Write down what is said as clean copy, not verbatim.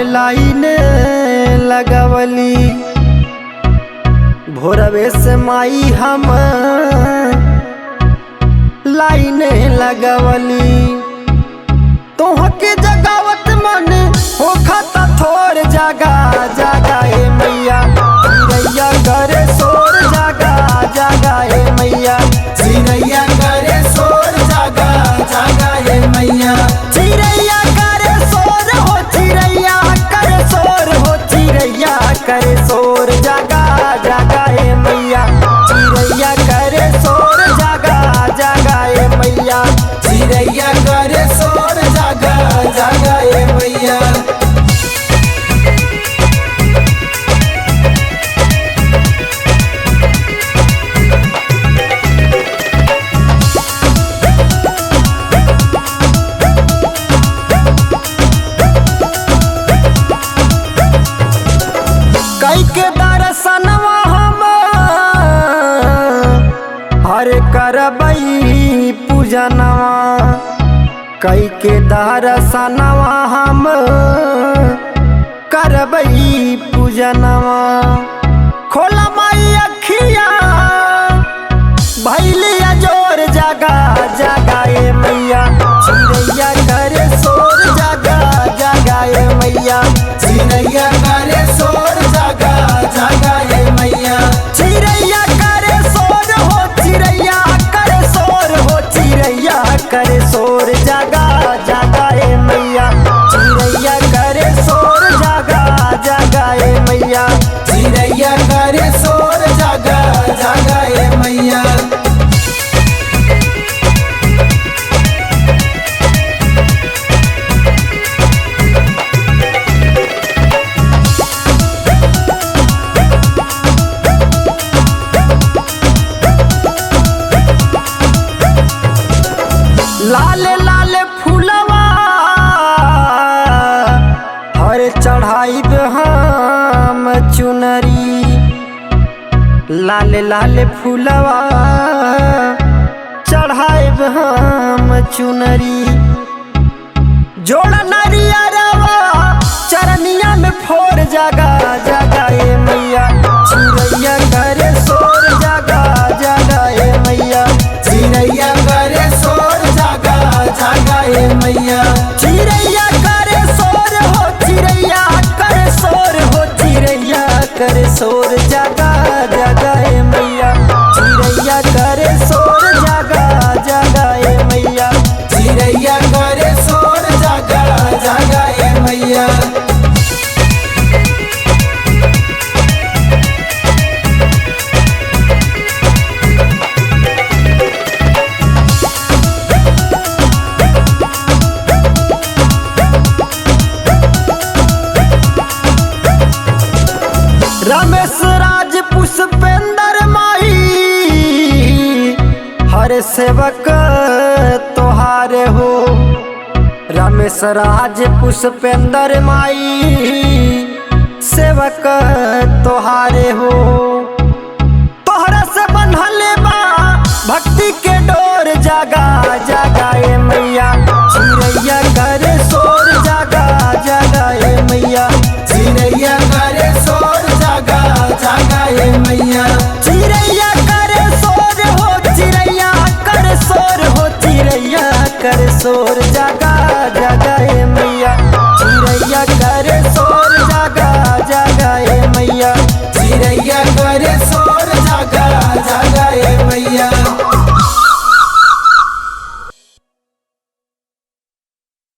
line लगवली भोरवे से माई हम लाइन लगवली तोहके जगावत मन हो खाता थोर जागा जागा ए मैया चिरैया करे शोर जागा जागा ए मैया चिरैया करे शोर जागा जागा ए मैया चिरैया करे शोर हो चिरैया करे शोर हो चिरैया करे शोर जागा जागा ए मैया चिरैया करे शोर जागा जागा ए मैया चिरैया करे शोर जागा जागा ए मैया कई के दर्शनवा हम हर करबई पूजनवा कई के दर्शनवा हम करबई पूजनवा खोला माई अखिया भैलिया जोर जागा जागा ए मैया चिरैया करे शोर जागा जागा ए मैया चिरैया करे शोर जागा जागा ए मैया चिरैया करे शोर हो चिरैया करे शोर हो चिरैया करे शोर जागा जागा ए मैया चिरैया करे शोर जागा जागा ए मैया चिरैया करे शोर जागा जागा ए मैया लाल लाल फूलवा हर चढ़ाई हम चुनरी लाल लाल फूलवा चढ़ाई हम चुनरी जोड़ा नरियरवा चरनिया में फोर जागा जागा ए मैया चिरैया करे शोर जागा जागा ए मैया चिरैया करे शोर जागा जागा ए मैया चिरैया करे शोर हो चिरैया करे शोर हो चिरैया करे शोर जागा जागा ए मैया चिरैया करे शोर जागा जागा ए मैया चिरैया करे शोर जागा जागा ए मैया रमेश राज पुष्पेंद्र माई हर सेवक तोहारे हो रमेश राज पुष्पेंद्र माई सेवक तोहारे हो तोहरा से बंधले बा भक्ति के डोर जागा जागा